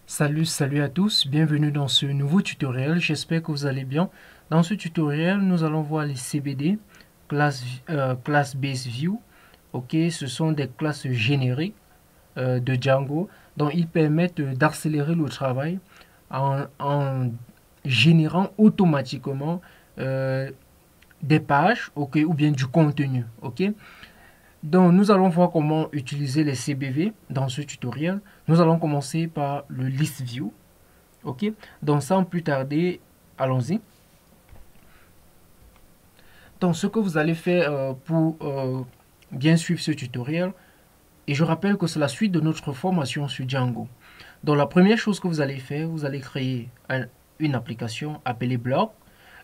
Salut à tous, bienvenue dans ce nouveau tutoriel, j'espère que vous allez bien. Dans ce tutoriel, nous allons voir les CBD, Class Base View. Ok, ce sont des classes génériques de Django, dont ils permettent d'accélérer le travail en générant automatiquement des pages, ok, ou bien du contenu, ok. Donc, nous allons voir comment utiliser les CBV dans ce tutoriel. Nous allons commencer par le List View. Ok, donc sans plus tarder, allons-y. Donc ce que vous allez faire pour bien suivre ce tutoriel, et je rappelle que c'est la suite de notre formation sur Django. Donc la première chose que vous allez faire, vous allez créer une application appelée Blog.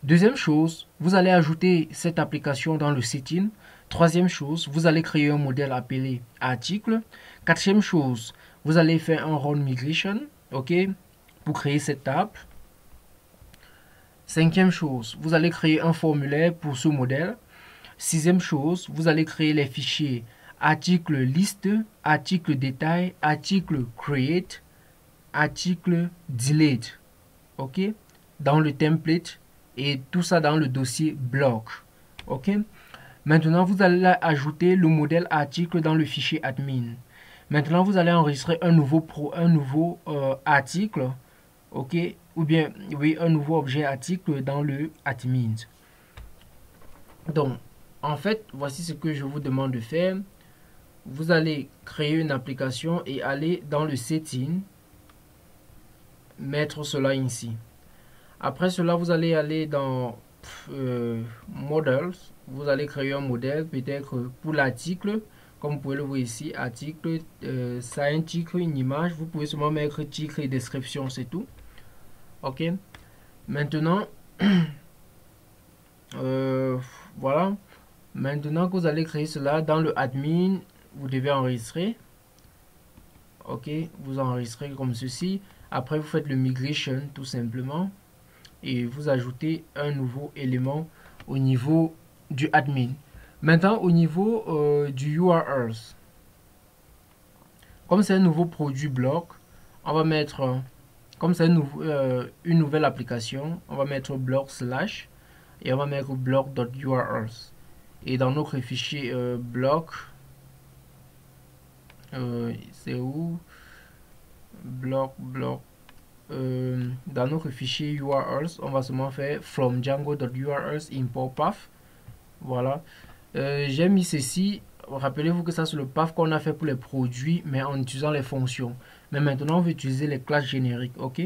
Deuxième chose, vous allez ajouter cette application dans le setting. Troisième chose, vous allez créer un modèle appelé article. Quatrième chose, vous allez faire un run migration, ok, pour créer cette table. Cinquième chose, vous allez créer un formulaire pour ce modèle. Sixième chose, vous allez créer les fichiers article liste, article détail, article create, article delete. Ok? Dans le template et tout ça dans le dossier blog. Ok? Maintenant, vous allez ajouter le modèle article dans le fichier admin. Maintenant, vous allez enregistrer un nouveau article, ok, ou bien oui, un nouveau objet article dans le admin. Donc, en fait, voici ce que je vous demande de faire. Vous allez créer une application et aller dans le setting, mettre cela ici. Après cela, vous allez aller dans Models. Vous allez créer un modèle, peut-être pour l'article. Comme vous pouvez le voir ici, article, ça a un titre, une image. Vous pouvez seulement mettre titre et description, c'est tout. Ok. Maintenant, voilà. Maintenant que vous allez créer cela dans le admin, vous devez enregistrer. Ok, vous enregistrez comme ceci. Après, vous faites le migration tout simplement. Et vous ajoutez un nouveau élément au niveau du admin. Maintenant, au niveau du URLs. Comme c'est un nouveau produit bloc, on va mettre, comme c'est une nouvelle application, on va mettre bloc slash et on va mettre bloc.urls. Et dans notre fichier bloc, c'est où bloc. Dans notre fichier URLs, on va seulement faire from django.urls import path. Voilà. J'ai mis ceci. Rappelez-vous que ça c'est le path qu'on a fait pour les produits, mais en utilisant les fonctions. Mais maintenant, on va utiliser les classes génériques. Ok.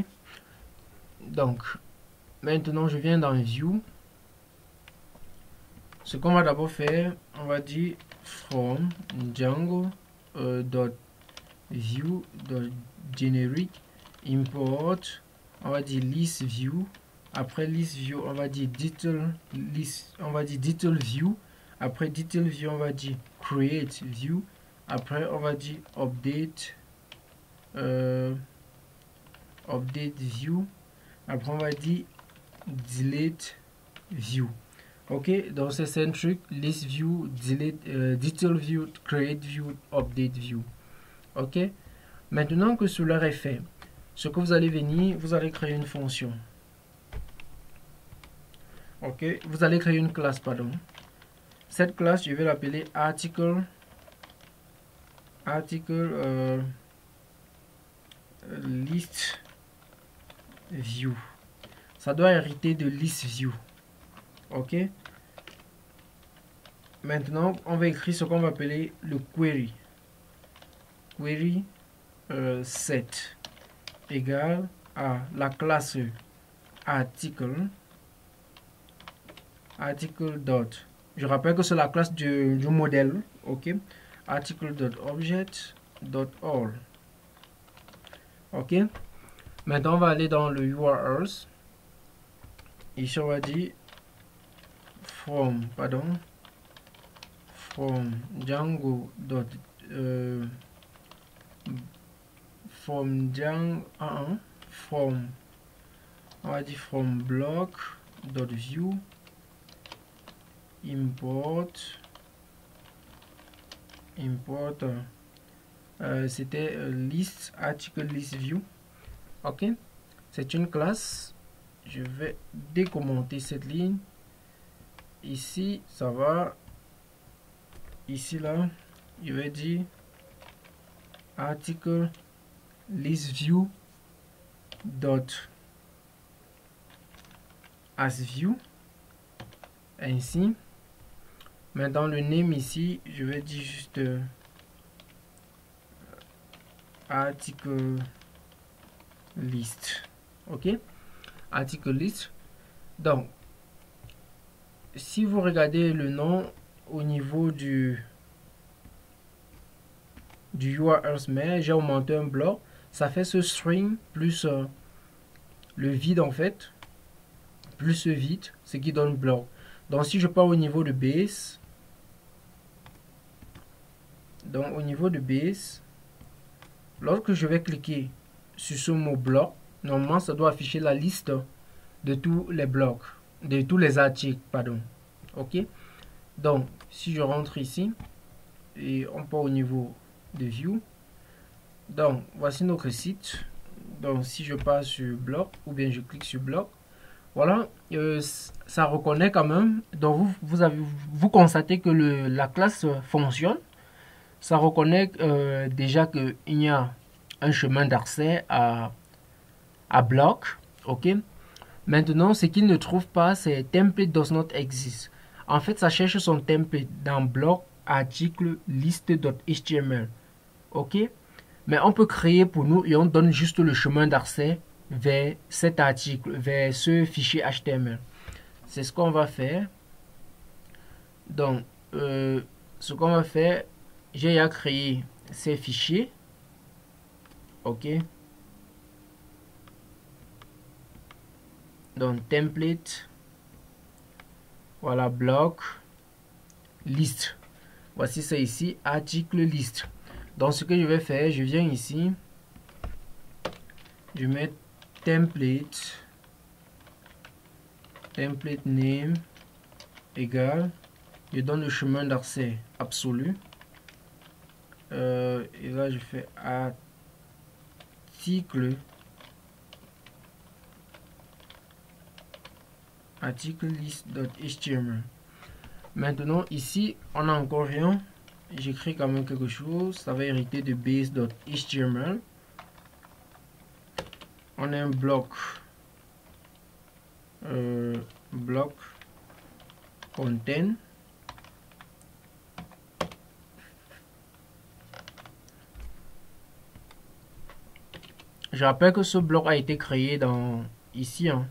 Donc, maintenant, je viens dans View. Ce qu'on va d'abord faire, on va dire from django view generic import, on va dire list view. Après list view, on va dire detail list, on va dire detail view. Après detail view, on va dire create view. Après, on va dire update view. Après, on va dire delete view. Ok, donc c'est un truc, list view, delete, detail view, create view, update view. Ok, maintenant que cela est fait, ce que vous allez venir, vous allez créer une fonction. Ok, vous allez créer une classe, pardon. Cette classe, je vais l'appeler article list view. Ça doit hériter de list view. Ok, maintenant on va écrire ce qu'on va appeler le query. Query set égale à la classe article dot. Je rappelle que c'est la classe du modèle. Ok, article dot object dot all. Ok, maintenant on va aller dans le URLs. Ici on va dire from Django dot from Django from on va dire from block dot view import c'était list article list view. Ok, c'est une classe. Je vais décommenter cette ligne. Ici, ça va. Ici, là, je vais dire article list view dot as view. Ainsi. Maintenant, le name ici, je vais dire juste article list. Ok, article list. Donc, si vous regardez le nom au niveau du URL, j'ai augmenté un bloc. Ça fait ce string plus le vide en fait, plus ce vide, ce qui donne bloc. Donc, si je pars au niveau de base, donc au niveau de base, lorsque je vais cliquer sur ce mot bloc, normalement, ça doit afficher la liste de tous les blocs, de tous les articles, pardon. Ok, donc si je rentre ici et on part au niveau de view, donc voici notre site. Donc si je passe sur bloc ou bien je clique sur bloc, voilà, ça reconnaît quand même. Donc vous constatez que la classe fonctionne. Ça reconnaît déjà qu'il y a un chemin d'accès à bloc. Ok, maintenant ce qu'il ne trouve pas, c'est template does not exist. En fait, ça cherche son template dans bloc article list.html. Ok, mais on peut créer pour nous et on donne juste le chemin d'accès vers cet article, vers ce fichier HTML. C'est ce qu'on va faire. Donc, ce qu'on va faire, j'ai à créer ces fichiers. Ok. Donc, template. Voilà, bloc. Liste. Voici ça ici, article liste. Donc, ce que je vais faire, je viens ici. Je mets template. Template name égale. Je donne le chemin d'accès absolu. Et là, je fais article list.html. Maintenant, ici, on n'a encore rien. J'écris quand même quelque chose. Ça va hériter de base.html. On a un bloc. Bloc content. Je rappelle que ce bloc a été créé dans ici, hein,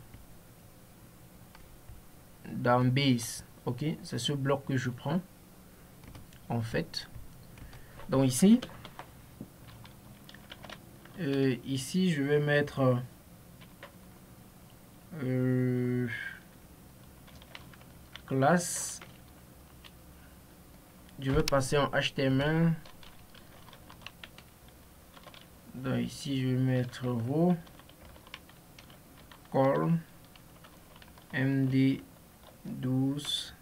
dans base. Ok, c'est ce bloc que je prends en fait. Donc ici, ici je vais mettre classe. Je vais passer en HTML. Donc ici je vais mettre row call md12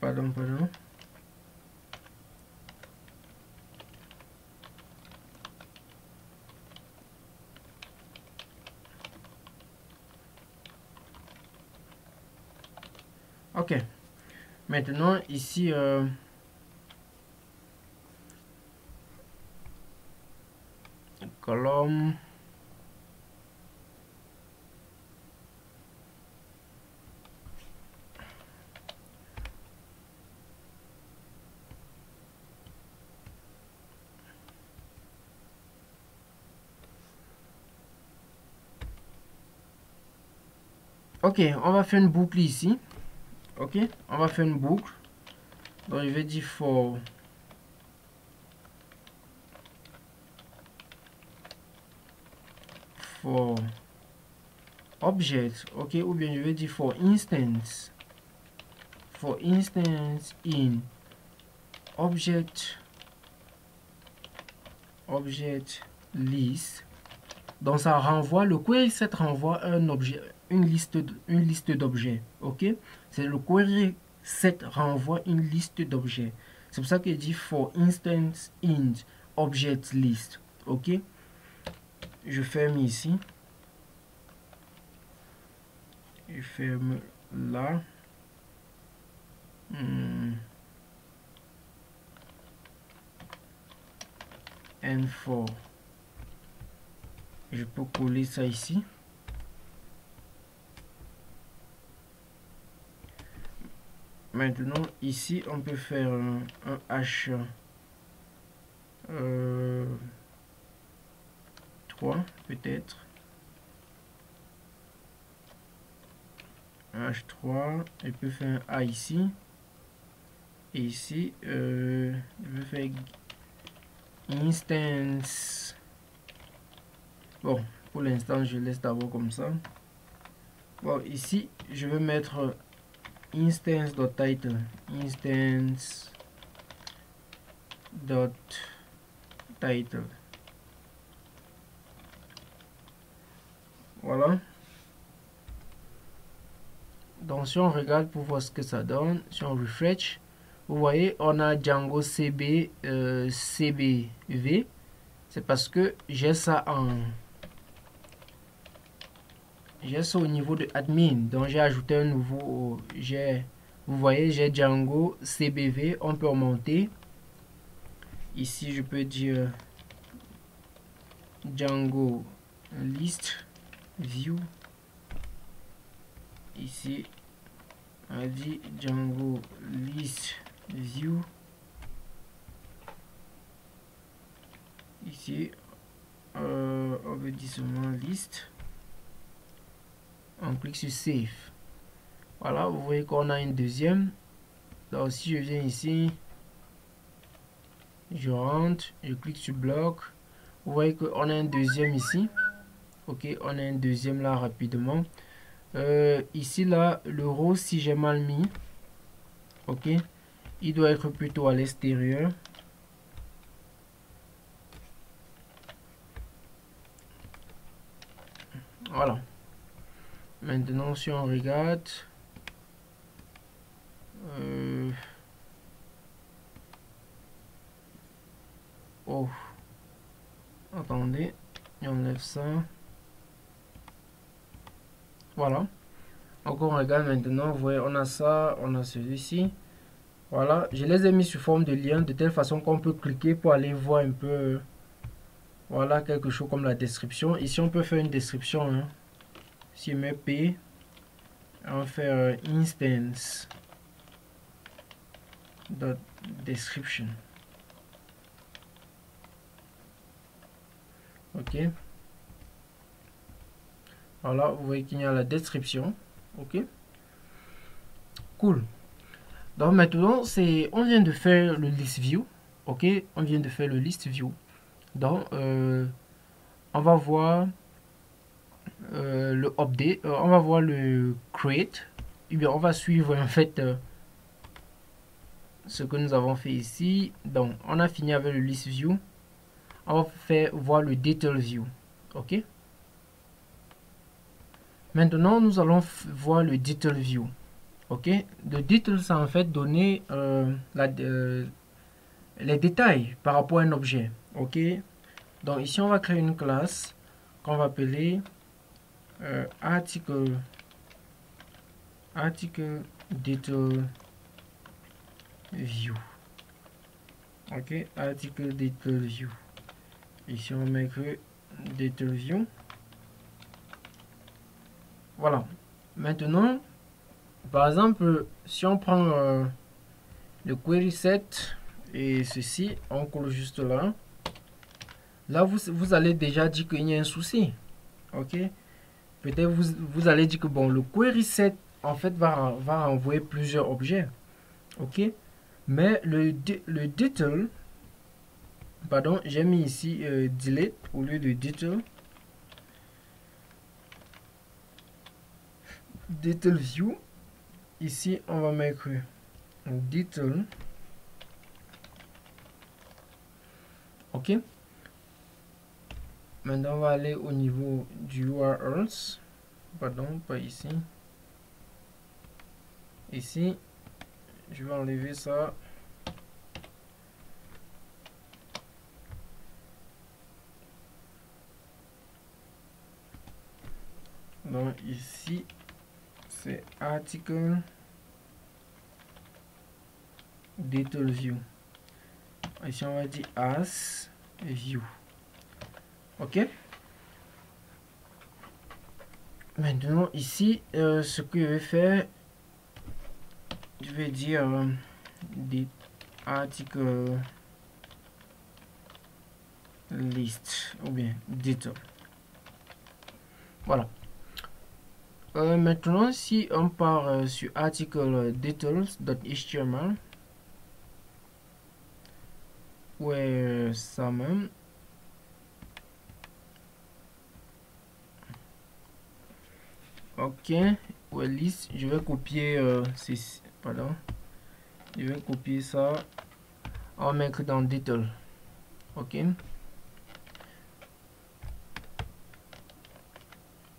pardon. Ok, maintenant ici colonne ok, on va faire une boucle ici. Ok, on va faire une boucle. Donc je vais dire for object. Ok, ou bien je vais dire for instance in object list. Donc ça renvoie, le query set renvoie un objet, une liste d'objets. Ok, c'est le query set renvoie une liste d'objets. C'est pour ça qu'il dit for instance in object list. Ok, je ferme ici, je ferme là. N4, je peux coller ça ici. Maintenant ici on peut faire un H 3 peut-être, un H3, je peux faire un A ici, et ici je vais faire instance. Bon, pour l'instant je laisse d'abord comme ça. Bon, ici je vais mettre instance.title, instance.title. Voilà. Donc si on regarde pour voir ce que ça donne, si on refresh, vous voyez on a Django CB CBV. C'est parce que j'ai ça au niveau de admin, donc j'ai ajouté un nouveau, vous voyez j'ai Django CBV. On peut remonter ici, je peux dire Django list view. Ici on a dit Django list view. Ici on veut dire seulement list. On clique sur save. Voilà, vous voyez qu'on a une deuxième. Donc si je viens ici, je rentre, je clique sur bloc, vous voyez qu'on a un deuxième ici. Ok, on a un deuxième là rapidement. Ici là, le rose, si j'ai mal mis, ok, il doit être plutôt à l'extérieur. Voilà. Maintenant si on regarde, oh, attendez, on enlève ça. Voilà. Donc on regarde maintenant, vous voyez, on a ça, on a celui-ci. Voilà, je les ai mis sous forme de lien de telle façon qu'on peut cliquer pour aller voir un peu, voilà, quelque chose comme la description. Ici on peut faire une description, hein. Si je mets P, on va faire instance dot description. Ok, voilà, vous voyez qu'il y a la description. Ok, cool. Donc maintenant on vient de faire le list view. Ok, on vient de faire le list view. Donc on va voir le update, on va voir le create. Et bien on va suivre en fait ce que nous avons fait ici. Donc on a fini avec le list view. On va faire voir le detail view. Ok, maintenant nous allons voir le detail view. Ok, le detail, ça en fait donner les détails par rapport à un objet. Ok, donc ici on va créer une classe qu'on va appeler article detail view. Ok, article detail view. Ici on met que detail view. Voilà. Maintenant, par exemple, si on prend le query set et ceci, on colle juste là. Là, vous allez déjà dire qu'il y a un souci. Ok. Peut-être vous allez dire que bon, le query set en fait va envoyer plusieurs objets. Ok. Mais le detail, pardon, j'ai mis ici delete au lieu de detail. Detail view. Ici, on va mettre detail. Ok. Maintenant, on va aller au niveau du URLs. Pardon, pas ici. Ici, je vais enlever ça. Donc ici c'est article detail view. Ici on va dire as view. Ok. Maintenant ici ce que je vais faire, je vais dire des articles list ou bien detail. Voilà. Maintenant si on part sur article details.html, ouais, ça même. Ok, ouais, liste, je vais copier pardon, je vais copier ça, on va mettre dans detail. Ok,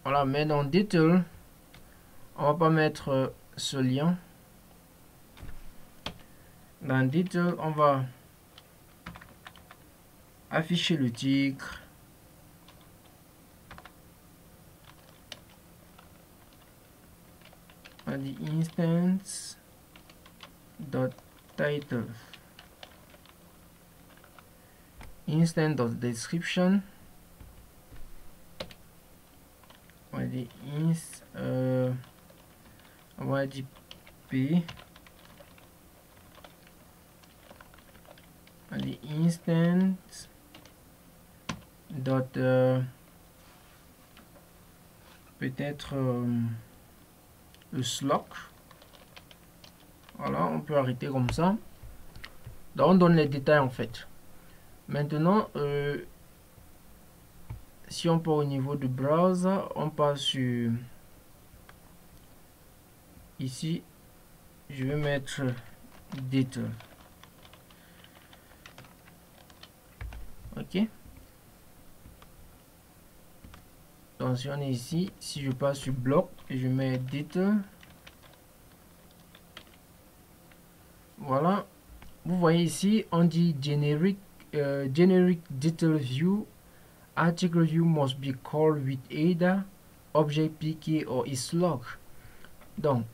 voilà, mais dans detail on va pas mettre ce lien. Dans detail on va afficher le titre, on dit instance dot title, instance dot description, on dit on va dire p, on dit instance dot peut-être le slot. Voilà, on peut arrêter comme ça. Donc on donne les détails en fait. Maintenant si on part au niveau du browser, on passe sur ici, je vais mettre detail. Ok, donc si on est ici, si je passe sur bloc et je mets detail, voilà, vous voyez ici on dit generic detail view, article view must be called with either object pk or islog. Donc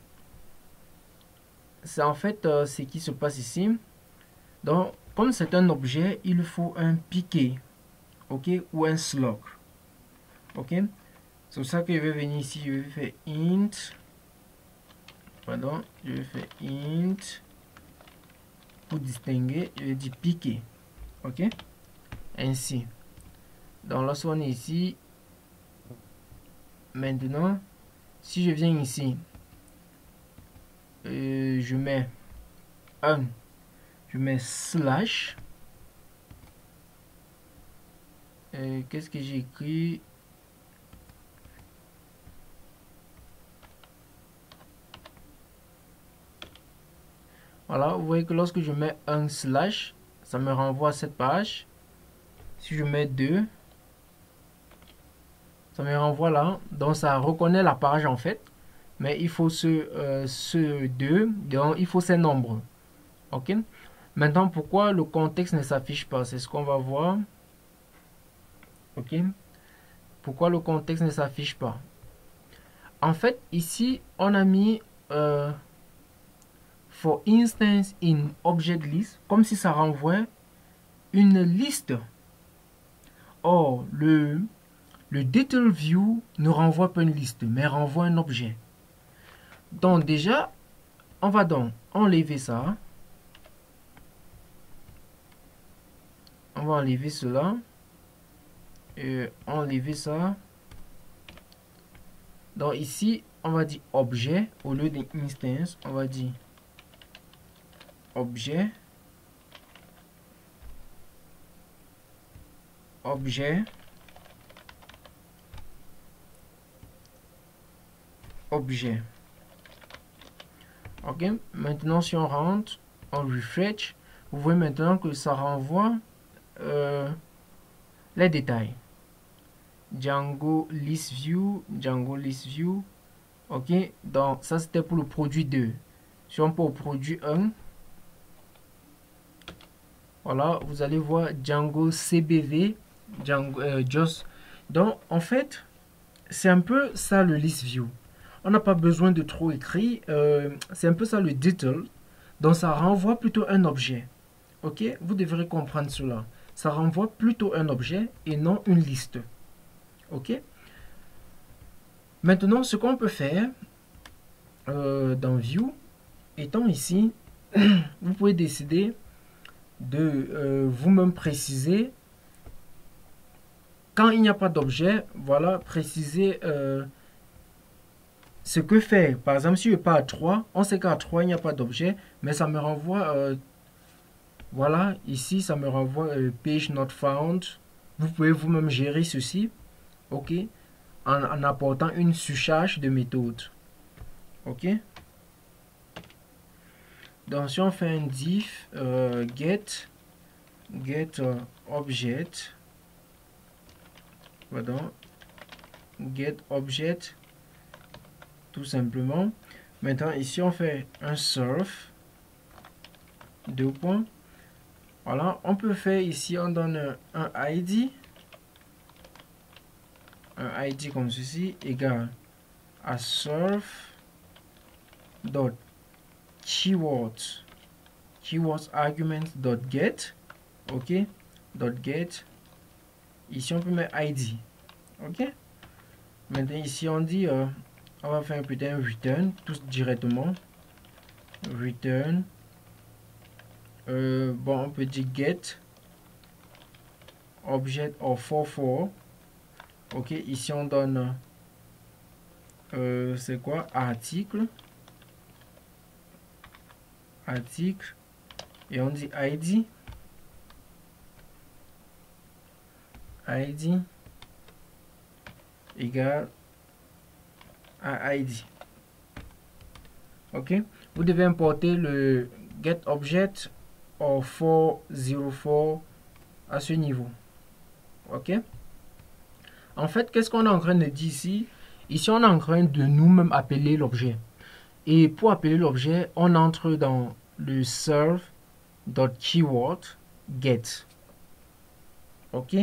c'est en fait ce qui se passe ici. Donc comme c'est un objet, il faut un piqué, ok, ou un slug. Ok, c'est pour ça que je vais venir ici, je vais faire int, pardon, je vais faire int pour distinguer, je vais dire piqué. Ok, ainsi. Donc lorsqu'on est ici, maintenant si je viens ici, je mets je mets slash, qu'est-ce que j'ai écrit? Voilà, vous voyez que lorsque je mets un slash, ça me renvoie à cette page. Si je mets 2, ça me renvoie là. Donc ça reconnaît la page en fait. Mais il faut ce 2, donc il faut ces nombres. Ok. Maintenant, pourquoi le contexte ne s'affiche pas? C'est ce qu'on va voir. Ok. Pourquoi le contexte ne s'affiche pas? En fait, ici, on a mis for instance in object list, comme si ça renvoie une liste. Or, le detail view ne renvoie pas une liste, mais renvoie un objet. Donc déjà, on va donc enlever ça. On va enlever cela. Et enlever ça. Donc ici, on va dire objet au lieu d'instance. On va dire objet. Objet. Objet. Ok. Maintenant, si on rentre, on refresh. Vous voyez maintenant que ça renvoie les détails. Django list view, Django list view. Ok, donc ça c'était pour le produit 2. Si on peut au produit 1, voilà, vous allez voir Django CBV, Django just. Donc en fait, c'est un peu ça le list view. On n'a pas besoin de trop écrire. C'est un peu ça le detail. Donc ça renvoie plutôt un objet. Ok, vous devrez comprendre cela. Ça renvoie plutôt un objet et non une liste. Ok. Maintenant, ce qu'on peut faire dans View, étant ici, vous pouvez décider de vous-même préciser quand il n'y a pas d'objet. Voilà, préciser ce que fait. Par exemple, si je pars à 3, on sait qu'à 3, il n'y a pas d'objet, mais ça me renvoie. Voilà, ici, ça me renvoie page not found. Vous pouvez vous-même gérer ceci, ok, en apportant une surcharge de méthode, ok. Donc, si on fait un diff get object, pardon, get object, tout simplement. Maintenant, ici, on fait un surf, deux points. Voilà, on peut faire ici, on donne un ID comme ceci, égal à surf dot keywords argument dot get, ok, dot get. Ici on peut mettre ID, ok. Maintenant ici on dit on va faire un return tout directement, return bon, on peut dire get object of 44, ok. Ici on donne c'est quoi, article et on dit ID égale à ID, ok. Vous devez importer le get object of 404 à ce niveau, ok. En fait, qu'est-ce qu'on est en train de dire ici? Ici, on est en train de nous-mêmes appeler l'objet. Et pour appeler l'objet, on entre dans le serve.keyword get. Ok?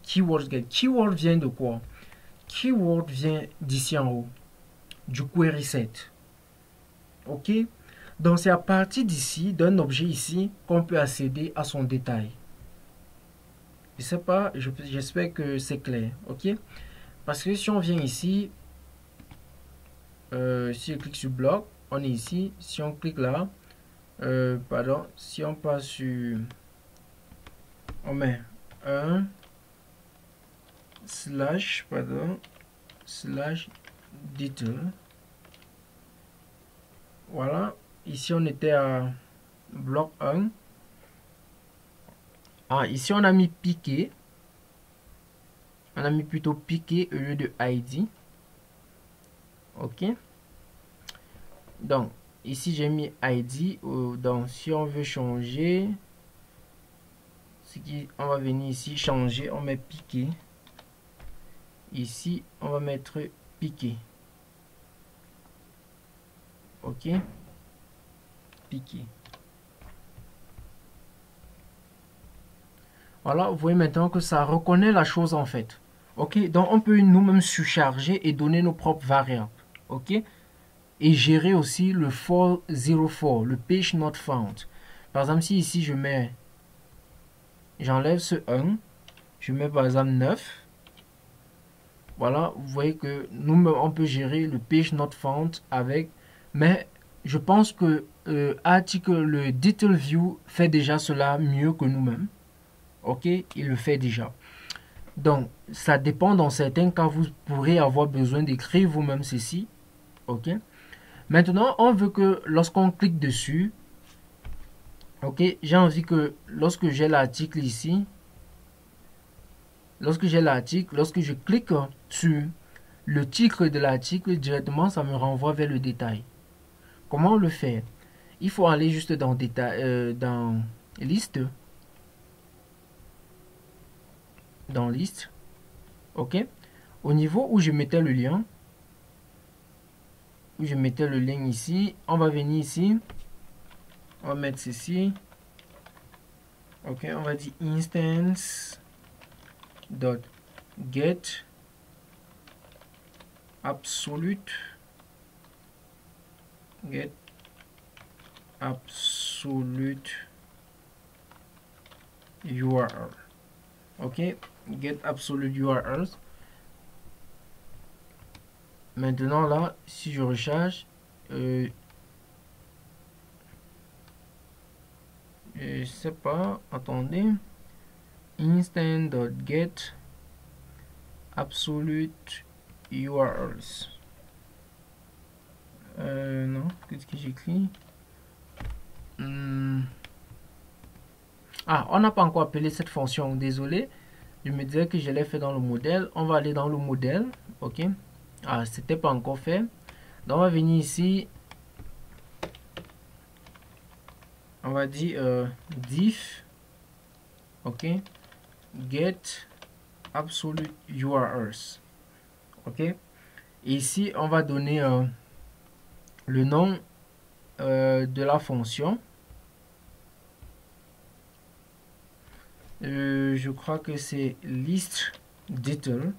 Keyword get. Keyword vient de quoi? Keyword vient d'ici en haut, du query set. Ok? Donc, c'est à partir d'ici, d'un objet ici, qu'on peut accéder à son détail. Je sais pas, j'espère que c'est clair. Ok? Parce que si on vient ici, si je clique sur bloc, on est ici. Si on clique là, pardon, si on passe sur, on met un slash, pardon, slash detail. Voilà, ici on était à bloc 1. Ah, ici on a mis piqué. On a mis plutôt piqué au lieu de ID. Ok. Donc, ici j'ai mis ID. Donc, si on veut changer, on va venir ici changer, on met piqué. Ici, on va mettre piqué. Ok. Piqué. Voilà, vous voyez maintenant que ça reconnaît la chose en fait. Ok, donc on peut nous-mêmes surcharger et donner nos propres variables. Ok, et gérer aussi le 404, le page not found. Par exemple, si ici je mets, j'enlève ce 1, je mets par exemple 9. Voilà, vous voyez que nous-mêmes on peut gérer le page not found avec, mais je pense que le detail view fait déjà cela mieux que nous-mêmes. Ok, il le fait déjà. Donc, ça dépend, dans certains cas, vous pourrez avoir besoin d'écrire vous-même ceci. Ok. Maintenant, on veut que lorsqu'on clique dessus, ok, j'ai envie que lorsque j'ai l'article ici, lorsque je clique sur le titre de l'article, directement, ça me renvoie vers le détail. Comment le faire? Il faut aller juste dans détail, dans liste. Dans liste. Ok. Au niveau où je mettais le lien, ici, on va venir ici, on va mettre ceci, ok, on va dire instance dot get absolute get absolute URL. Ok, get absolute URLs. Maintenant là, si je recharge, je sais pas, attendez, instant.get absolute URLs. Non, qu'est-ce que j'écris? Ah, on n'a pas encore appelé cette fonction, désolé. Je me disais que je l'ai fait dans le modèle. On va aller dans le modèle, ok. Ah, c'était pas encore fait. Donc on va venir ici. On va dire diff, ok, get absolute URLs, ok. Et ici on va donner le nom de la fonction. Je crois que c'est list detail,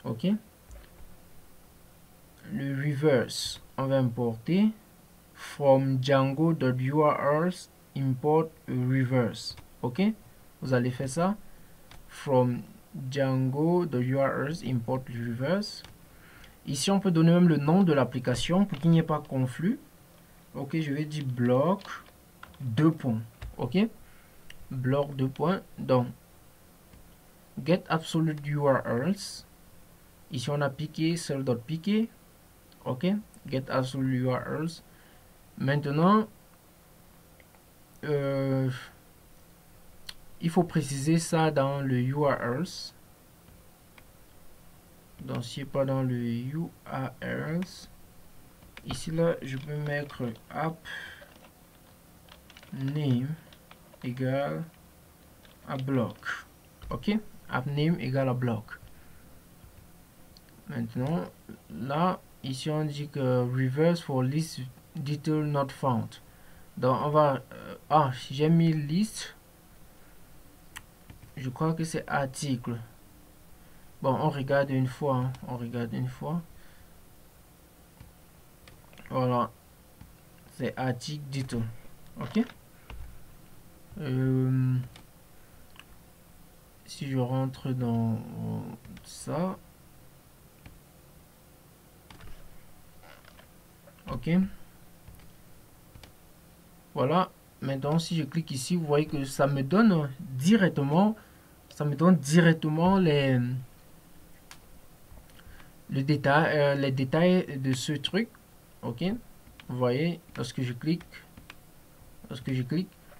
ok. Le reverse, on va importer from django.urls import reverse, ok. Vous allez faire ça, from django.urls import reverse. Ici on peut donner même le nom de l'application pour qu'il n'y ait pas de conflit. Ok, je vais dire bloc 2 points, ok, bloc 2 points. Donc get absolute URLs, ici on a piqué seul.piqué, ok, get absolute URLs. Maintenant il faut préciser ça dans le URLs. Donc si pas dans le URLs, ici là je peux mettre app name égale à bloc, ok, app name égale à bloc. Maintenant là ici on dit que reverse for list detail not found. Donc on va j'ai mis liste, je crois que c'est article. Bon, on regarde une fois, hein. On regarde une fois. Voilà, c'est article detail, ok. Si je rentre dans ça, ok, voilà. Maintenant si je clique ici, vous voyez que ça me donne directement les détails de ce truc, ok. Vous voyez, lorsque je clique,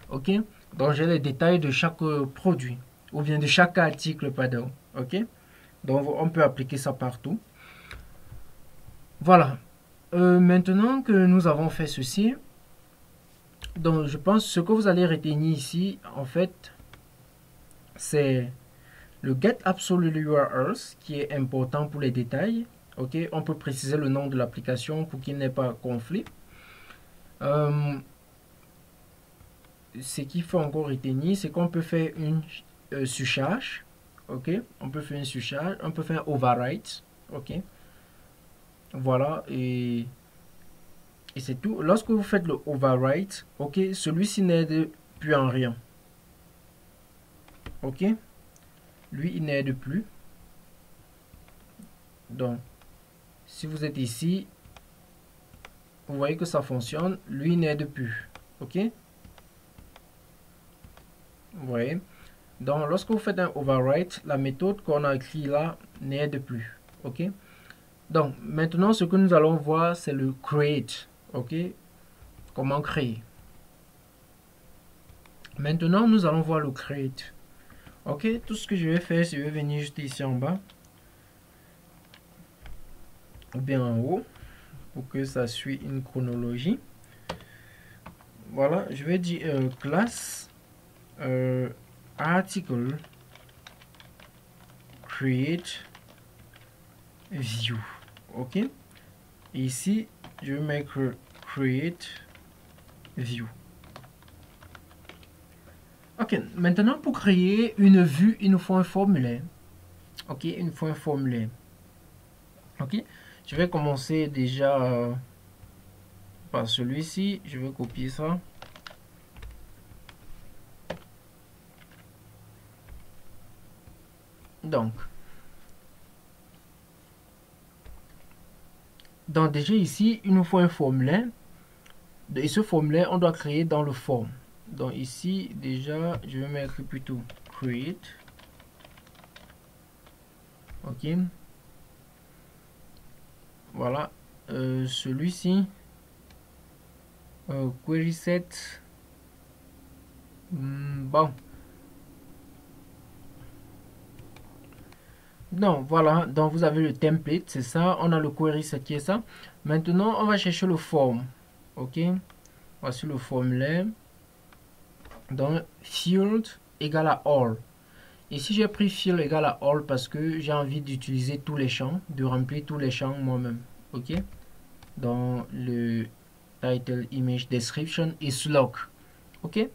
ok, donc j'ai les détails de chaque produit ou bien de chaque article, pardon, ok. Donc on peut appliquer ça partout. Voilà. Maintenant que nous avons fait ceci, donc je pense ce que vous allez retenir ici, en fait, c'est le get absolute URLs qui est important pour les détails. Ok, on peut préciser le nom de l'application pour qu'il n'ait pas conflit. Ce qu'il faut encore retenir, c'est qu'on peut faire une surcharge. Ok, on peut faire une surcharge, on peut faire overwrite. Ok, voilà, et c'est tout. Lorsque vous faites le overwrite, ok, celui-ci n'aide plus en rien. Ok, lui il n'aide plus. Donc si vous êtes ici, vous voyez que ça fonctionne, lui n'aide plus, ok. Vous voyez, donc lorsque vous faites un overwrite, la méthode qu'on a écrit là n'aide plus, ok. Donc maintenant ce que nous allons voir, c'est le create, ok, comment créer. Maintenant nous allons voir le create. Ok, tout ce que je vais faire, c'est je vais venir juste ici en bas ou bien en haut pour que ça suit une chronologie. Voilà, je vais dire classe article create view. Ok, et ici je vais mettre create view. Ok, maintenant pour créer une vue, il nous faut un formulaire. Ok, il nous faut un formulaire. Ok, je vais commencer déjà par celui-ci. Je vais copier ça. Donc déjà ici, il nous faut un formulaire. Et ce formulaire, on doit créer dans le form. Donc ici, déjà, je vais mettre plutôt create. Ok. Voilà. Celui-ci, query set. Bon. Non, voilà. Donc vous avez le template, c'est ça. On a le query set qui est ça. Maintenant, on va chercher le form. Ok. Voici le formulaire. Donc, field égale à all. Ici, j'ai pris field égale à all parce que j'ai envie d'utiliser tous les champs, de remplir tous les champs moi-même. Ok. Dans le title, image, description et slug. Ok.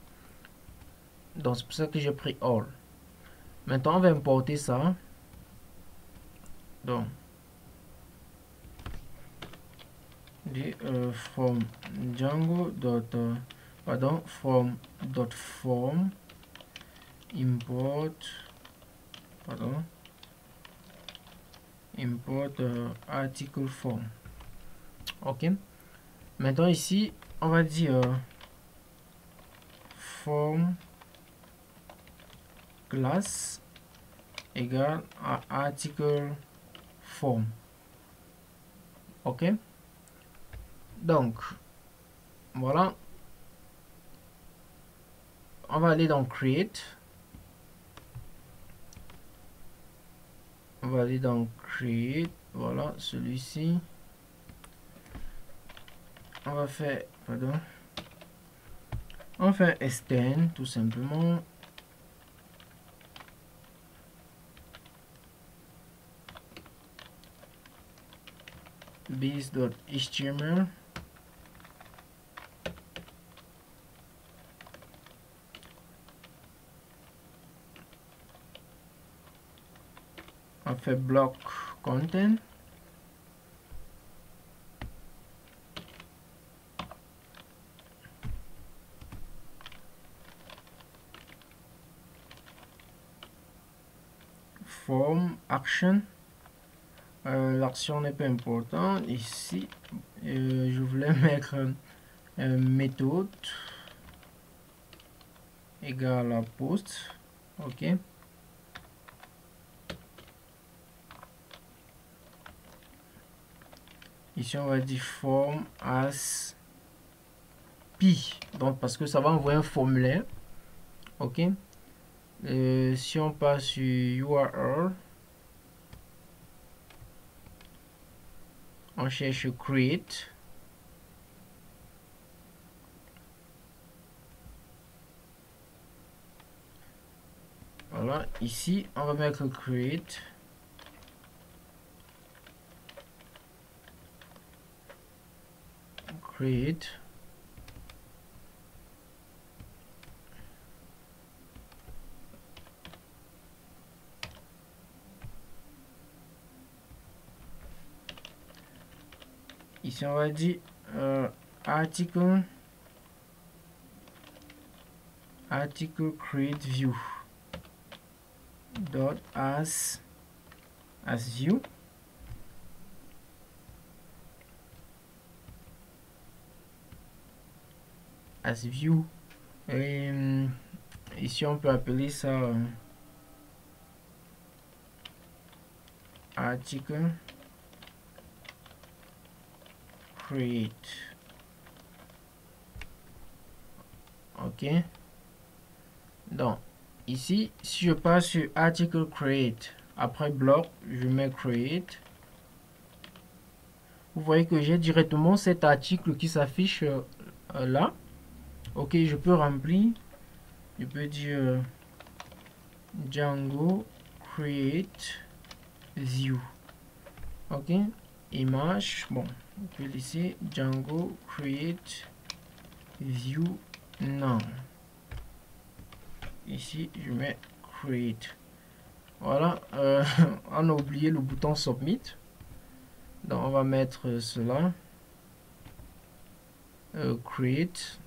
Donc, c'est pour ça que j'ai pris all. Maintenant, on va importer ça. Donc, from Django from form import article form. Ok. Maintenant ici, on va dire form class égale à article form. Ok. Donc voilà, on va aller dans create. On va aller dans create. Voilà, celui-ci. On va faire, pardon, on va faire extend tout simplement. Base.html. On fait block content. Form action. L'action n'est pas importante ici. Je voulais mettre méthode égale à post. Ok. Ici on va dire form as p. Donc parce que ça va envoyer un formulaire. Ok. Si on passe sur URL, on cherche create. Voilà, ici on va mettre create. Create. Ici on va dire article create view dot as view. As view. Et, ici on peut appeler ça article create. Ok. Donc ici, si je passe sur article create, après bloc, je mets create. Vous voyez que j'ai directement cet article qui s'affiche là. Ok, je peux remplir. Je peux dire Django create view. Ok, image. Bon, on peut laisser Django create view non. Ici, je mets create. Voilà, on a oublié le bouton submit. Donc on va mettre cela. Create.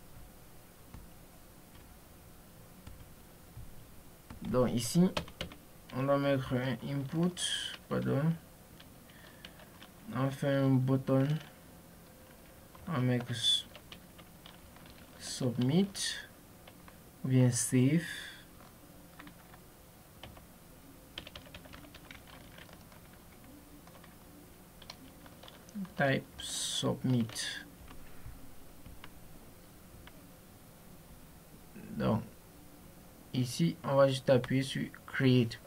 Donc ici, on va mettre un input, pardon. On fait un button. On met submit ou bien save. Type submit. Donc ici on va juste appuyer sur create.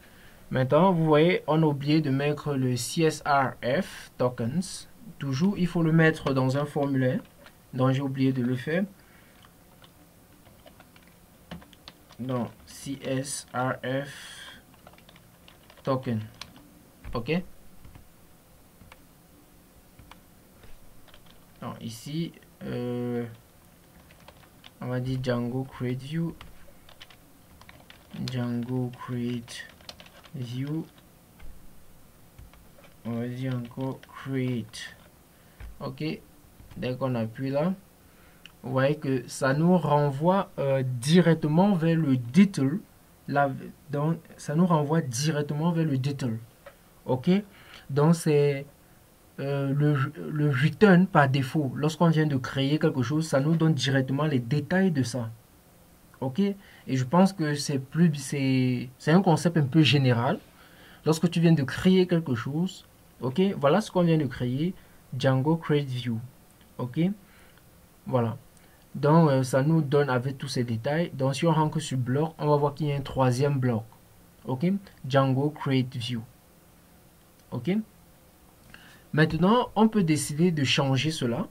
Maintenant vous voyez on a oublié de mettre le CSRF tokens. Toujours il faut le mettre dans un formulaire, donc j'ai oublié de le faire. Donc CSRF token, ok. Donc ici on va dire Django create view, Django create view, on va dire encore create, ok. Dès qu'on appuie là, vous voyez que ça nous renvoie directement vers le detail. Donc ça nous renvoie directement vers le detail, ok. Donc c'est le return par défaut. Lorsqu'on vient de créer quelque chose, ça nous donne directement les détails de ça, ok. Et je pense que c'est un concept un peu général. Lorsque tu viens de créer quelque chose, ok, voilà ce qu'on vient de créer, Django create view, ok, voilà. Donc ça nous donne avec tous ces détails. Donc si on rentre sur bloc, on va voir qu'il y a un troisième bloc, ok, Django create view, ok. Maintenant on peut décider de changer cela,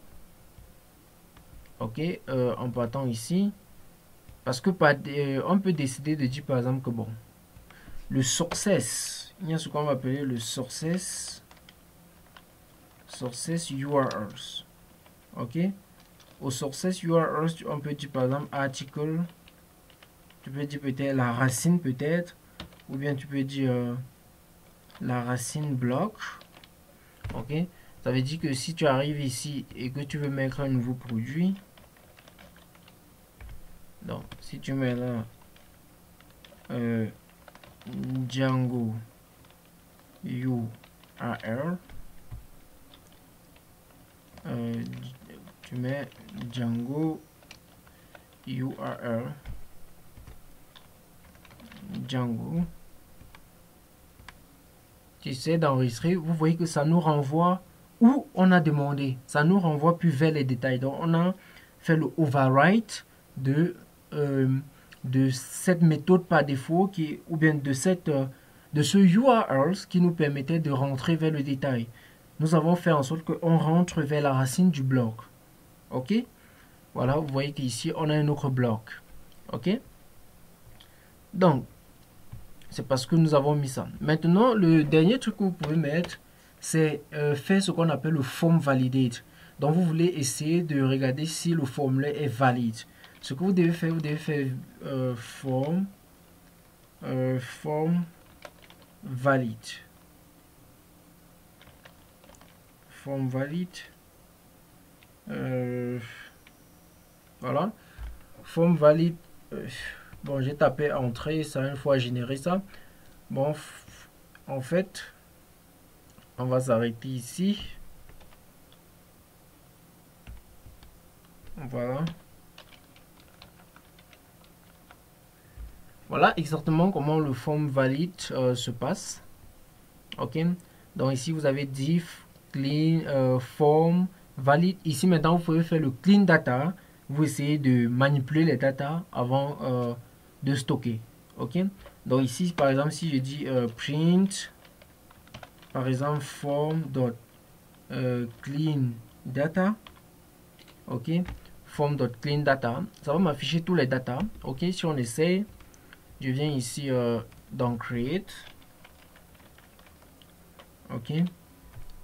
ok, en partant ici, parce que on peut décider de dire par exemple que bon, le sources, il y a ce qu'on va appeler le sources URLs, ok. Au sources URLs on peut dire par exemple article, tu peux dire peut-être la racine peut-être, ou bien tu peux dire la racine bloc, ok. Ça veut dire que si tu arrives ici et que tu veux mettre un nouveau produit, donc si tu mets là Django URL, tu mets Django URL Django, tu essaies d'enregistrer, vous voyez que ça nous renvoie où on a demandé, ça nous renvoie plus vers les détails. Donc on a fait le overwrite de cette méthode par défaut ou bien de ce URL qui nous permettait de rentrer vers le détail. Nous avons fait en sorte qu'on rentre vers la racine du bloc, ok. Voilà, vous voyez qu'ici on a un autre bloc, ok. Donc c'est parce que nous avons mis ça. Maintenant, le dernier truc que vous pouvez mettre, c'est faire ce qu'on appelle le form validate. Donc, vous voulez essayer de regarder si le formulaire est valide. Ce que vous devez faire form valide. Form valide. Voilà. Form valide. Bon, j'ai tapé entrée, ça a une fois généré ça. Bon, en fait, on va s'arrêter ici. Voilà. Voilà exactement comment le form valide se passe. Ok. Donc ici, vous avez diff, clean, form, valide. Ici, maintenant, vous pouvez faire le clean data. Vous essayez de manipuler les data avant de stocker. Ok. Donc ici, par exemple, si je dis print, par exemple, form.clean data. Ok. Form.clean data. Ça va m'afficher tous les data. Ok. Si on essaie, je viens ici dans create, ok.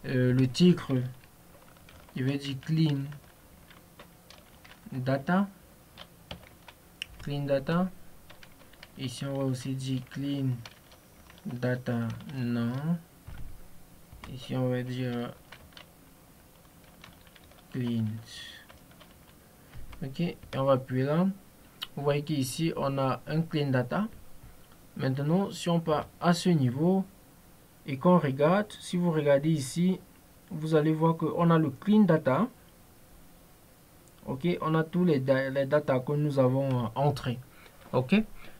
Le titre, je vais dire clean data, ici on va aussi dire clean data non, ici on va dire clean. Ok, et on va appuyer là. Vous voyez qu'ici on a un clean data. Maintenant, si on part à ce niveau et qu'on regarde, si vous regardez ici, vous allez voir qu'on a le clean data. Ok, on a tous les data que nous avons entrés. Ok,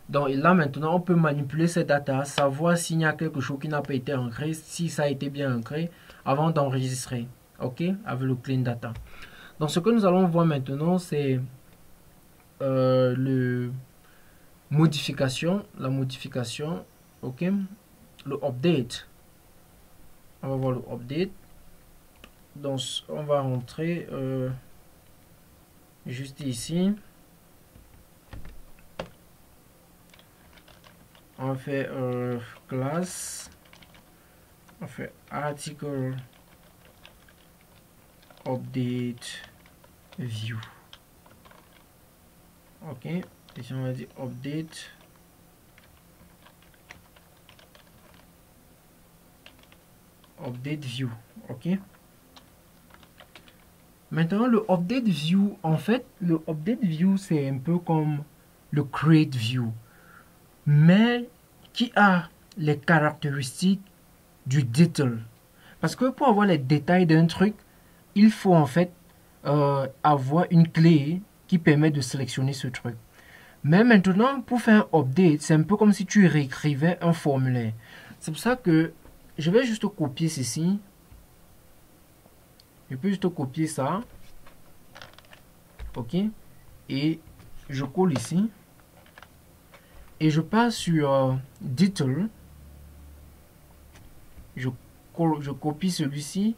donc là maintenant on peut manipuler ces data, savoir s'il y a quelque chose qui n'a pas été ancré, si ça a été bien ancré avant d'enregistrer. Ok, avec le clean data. Donc ce que nous allons voir maintenant, c'est le modification, la modification. Ok, le update. On va voir le update. Donc on va rentrer juste ici. On fait classe, on fait article update view. Ok, ici on va dire update view. Ok, maintenant le update view, en fait le update view c'est un peu comme le create view, mais qui a les caractéristiques du detail. Parce que pour avoir les détails d'un truc, il faut en fait avoir une clé qui permet de sélectionner ce truc. Mais maintenant, pour faire un update, c'est un peu comme si tu réécrivais un formulaire. C'est pour ça que je vais juste copier ceci. Je peux juste copier ça. Ok. Et je colle ici. Et je passe sur Detail. Je copie celui-ci.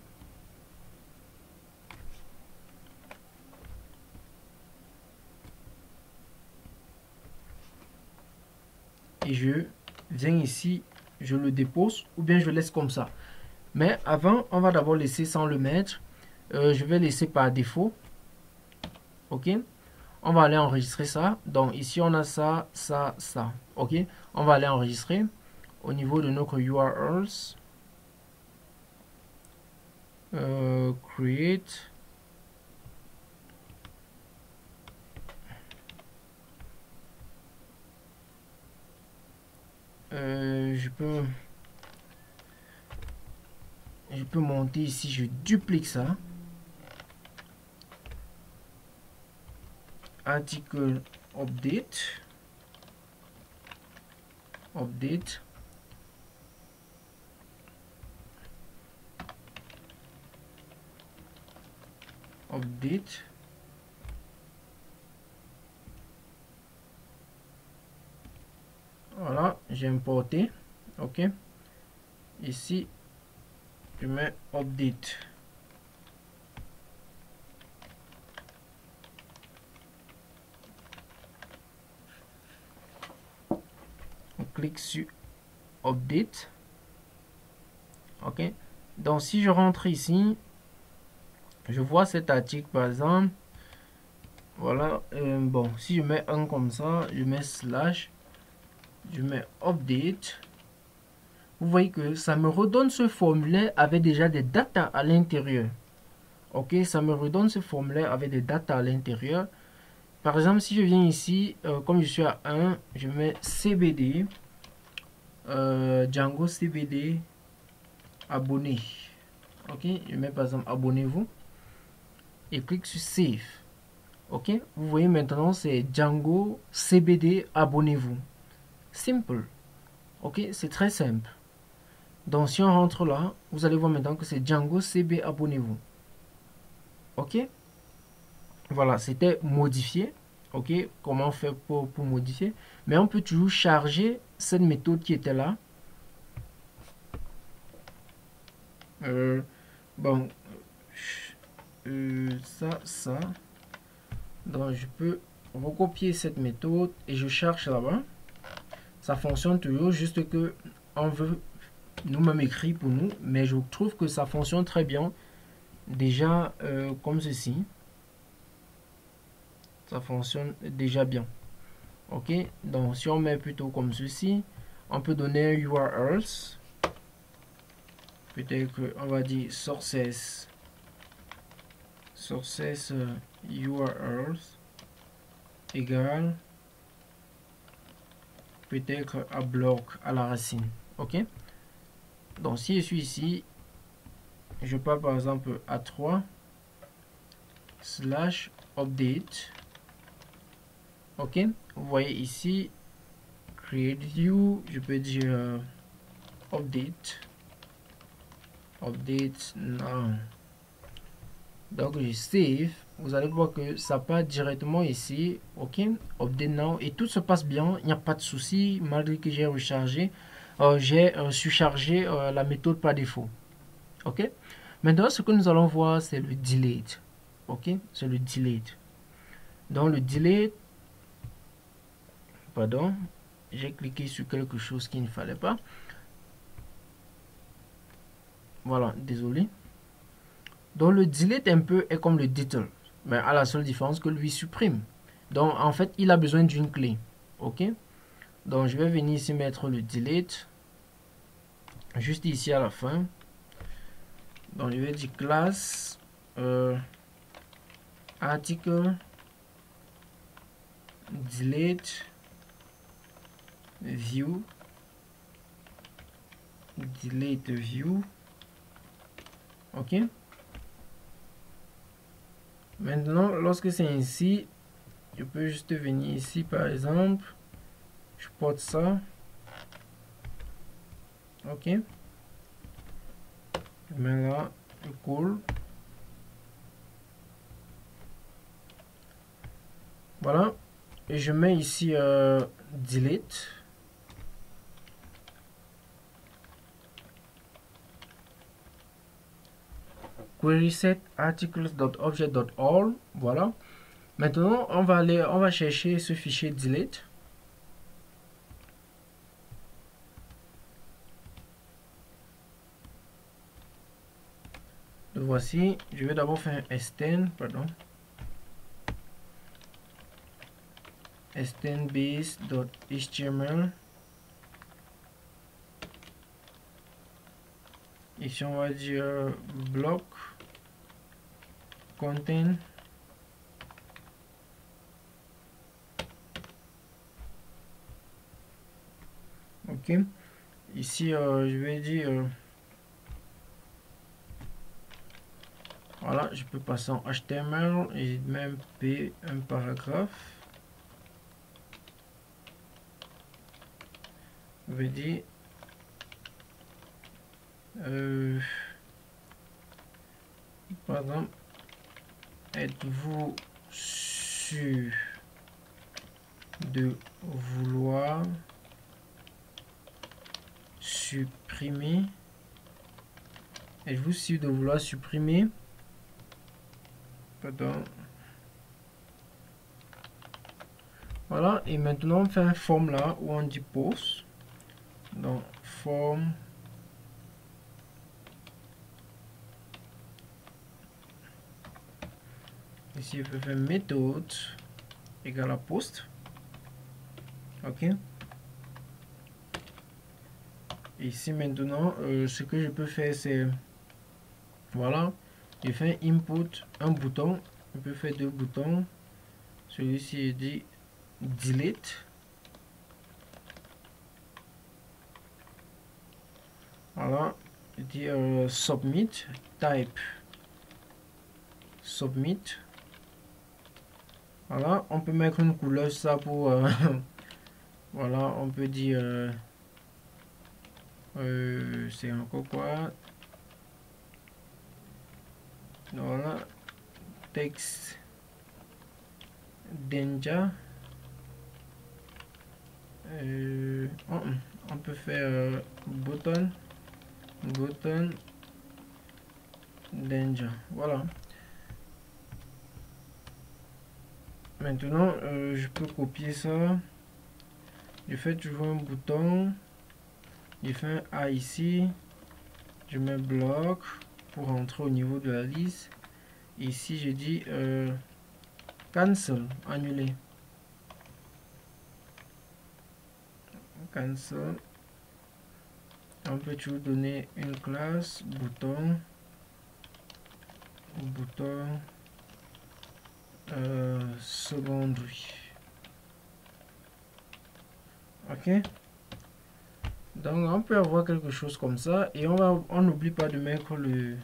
Et je viens ici, je le dépose ou bien je laisse comme ça. Mais avant, on va d'abord laisser sans le mettre. Je vais laisser par défaut. Ok. On va aller enregistrer ça. Donc ici, on a ça, ça, ça. Ok. On va aller enregistrer au niveau de notre URLs. Create. Je peux monter ici, je duplique ça. Article update. Update. Update. Voilà, j'ai importé. Ok. Ici, je mets update. On clique sur update. Ok. Donc si je rentre ici, je vois cet article par exemple. Voilà. Bon, si je mets un comme ça, je mets slash, je mets update. Vous voyez que ça me redonne ce formulaire avec déjà des datas à l'intérieur. Ok, ça me redonne ce formulaire avec des datas à l'intérieur. Par exemple, si je viens ici, comme je suis à 1, je mets CBD, Django CBD, abonné. Ok, je mets par exemple abonnez-vous et clique sur Save. Ok, vous voyez maintenant c'est Django CBD, abonnez-vous. Simple. Ok, c'est très simple. Donc si on rentre là, vous allez voir maintenant que c'est Django CB, abonnez-vous. Ok, voilà, c'était modifié. Ok, comment faire pour modifier, mais on peut toujours charger cette méthode qui était là. Bon, ça, donc je peux recopier cette méthode et je cherche là-bas. Ça fonctionne toujours, juste que on veut nous-mêmes écrire pour nous, mais je trouve que ça fonctionne très bien déjà comme ceci. Ça fonctionne déjà bien. Ok, donc si on met plutôt comme ceci, on peut donner un URLs. Peut-être qu'on va dire sources sources URLs égale peut-être à bloc à la racine. Ok, donc si je suis ici, je pars par exemple à 3 slash update. Ok, vous voyez ici create view, je peux dire update now. Donc je save, vous allez voir que ça part directement ici. Ok, update now, et tout se passe bien, il n'y a pas de souci malgré que j'ai rechargé, j'ai surchargé la méthode par défaut. Ok, maintenant ce que nous allons voir, c'est le delete. Ok, c'est le delete. Dans le delete, pardon, j'ai cliqué sur quelque chose qu'il ne fallait pas. Voilà, désolé. Donc le delete un peu est comme le detail, mais à la seule différence que lui supprime. Donc en fait, il a besoin d'une clé. Ok, donc je vais venir ici mettre le delete juste ici à la fin. Donc je vais dire classe article delete view ok. Maintenant lorsque c'est ainsi, je peux juste venir ici par exemple, je porte ça. Ok, je mets là, je colle. Voilà, et je mets ici delete. Query set articles.object.all. Voilà. Maintenant, on va chercher ce fichier delete. Le voici. Je vais d'abord faire un extend, pardon. Extend base.html. Ici, on va dire block content. Ok. Ici, je vais dire voilà, je peux passer en HTML et même P un paragraphe. Je vais dire par exemple, êtes-vous sûr de vouloir supprimer? Êtes-vous sûr de vouloir supprimer? Pardon. Voilà, et maintenant on fait un form là où on dit post. Donc form ici je peux faire méthode égale à post. Ok. Ici maintenant ce que je peux faire c'est voilà, je fais input un bouton, je peux faire deux boutons. Celui-ci dit delete. Voilà, je dis submit type submit. Voilà, on peut mettre une couleur ça pour voilà, on peut dire c'est encore quoi, voilà, text danger. On peut faire button danger. Voilà, maintenant je peux copier ça, je fais toujours un bouton, je fais un A ici, je mets bloc pour rentrer au niveau de la liste. Ici je dis cancel, annuler. Cancel. On peut toujours donner une classe bouton Secondary. Ok, donc on peut avoir quelque chose comme ça et on n'oublie pas de mettre le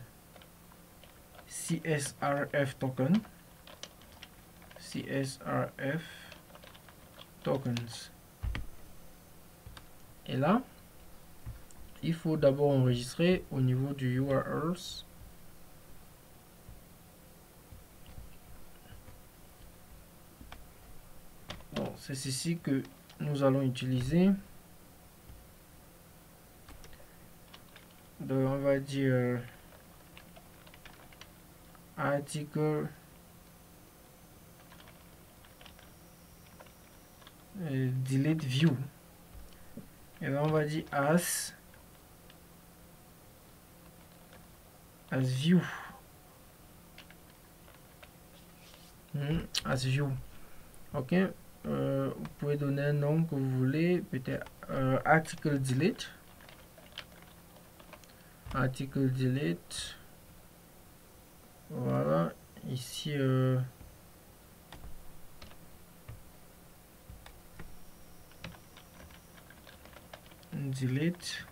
CSRF token. CSRF tokens. Et là, il faut d'abord enregistrer au niveau du URLs. Bon, c'est ceci que nous allons utiliser. Donc on va dire article delete view. Et là on va dire as view. As view. Ok. Vous pouvez donner un nom que vous voulez, peut-être article delete. Article delete. Voilà. Ici delete.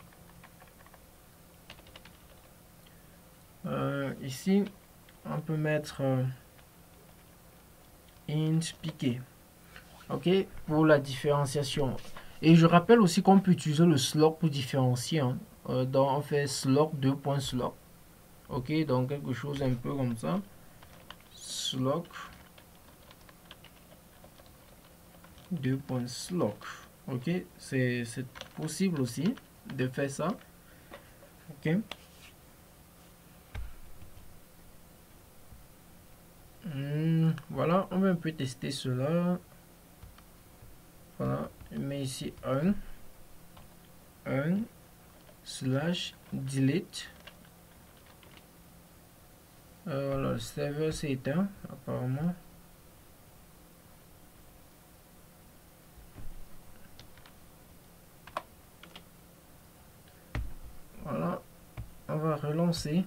Ici on peut mettre int piqué. Ok, pour la différenciation. Et je rappelle aussi qu'on peut utiliser le slot pour différencier. Hein. Donc on fait slot 2.slot. Ok, donc quelque chose un peu comme ça. Slot 2.slot. Ok, c'est possible aussi de faire ça. Ok. Voilà, on va un peu tester cela. Voilà, je mets ici un slash delete. Voilà, le serveur s'est éteint apparemment. Voilà, on va relancer.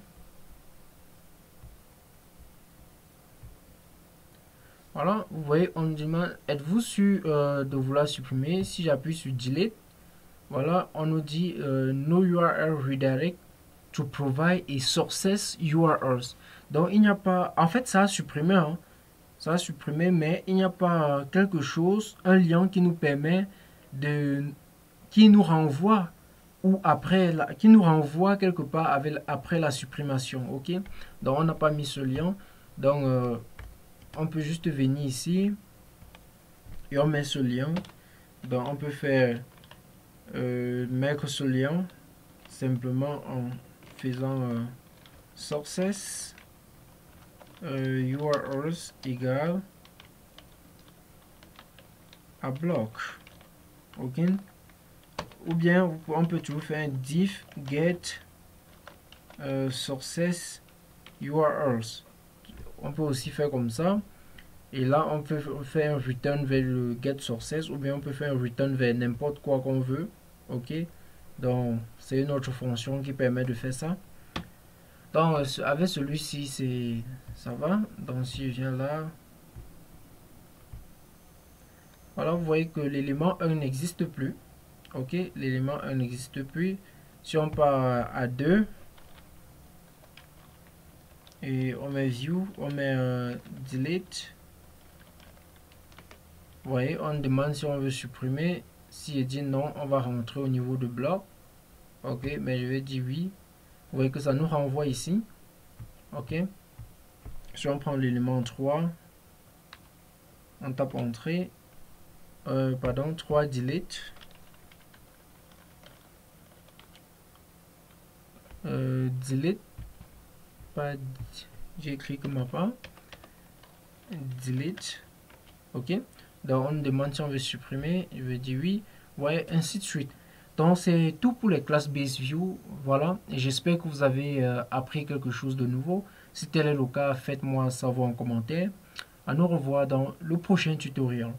Voilà, vous voyez, on me demande, êtes-vous sûr de vouloir supprimer? Si j'appuie sur delete, voilà, on nous dit no URL redirect to provide a sources URLs. Donc il n'y a pas, en fait ça a supprimé, hein. Ça a supprimé, mais il n'y a pas quelque chose, un lien qui nous permet de, qui nous renvoie ou après qui nous renvoie quelque part après la supprimation. Ok, donc on n'a pas mis ce lien, donc on peut juste venir ici et on met ce lien. Donc on peut faire mettre ce lien simplement en faisant sources URLs égale à bloc. Ok, ou bien on peut toujours faire un diff get sources URLs. On peut aussi faire comme ça. Et là, on peut faire un return vers le get sources ou bien on peut faire un return vers n'importe quoi qu'on veut. Ok, donc c'est une autre fonction qui permet de faire ça. Donc avec celui-ci, ça va. Donc si je viens là, voilà, vous voyez que l'élément 1 n'existe plus. Ok, l'élément 1 n'existe plus. Si on part à 2 et on met view, on met delete. Vous voyez, on demande si on veut supprimer. Si je dis non, on va rentrer au niveau de bloc. Ok, mais je vais dire oui. Vous voyez que ça nous renvoie ici. Ok. Si on prend l'élément 3, on tape entrée. Pardon, 3 delete. Delete. Pas. J'ai écrit comme ma part. Delete. Ok. Donc on demande si on veut supprimer. Je vais dire oui. Ouais, ainsi de suite. Donc c'est tout pour les classes base view. Voilà. Et j'espère que vous avez appris quelque chose de nouveau. Si tel est le cas, faites-moi savoir en commentaire. À nous revoir dans le prochain tutoriel.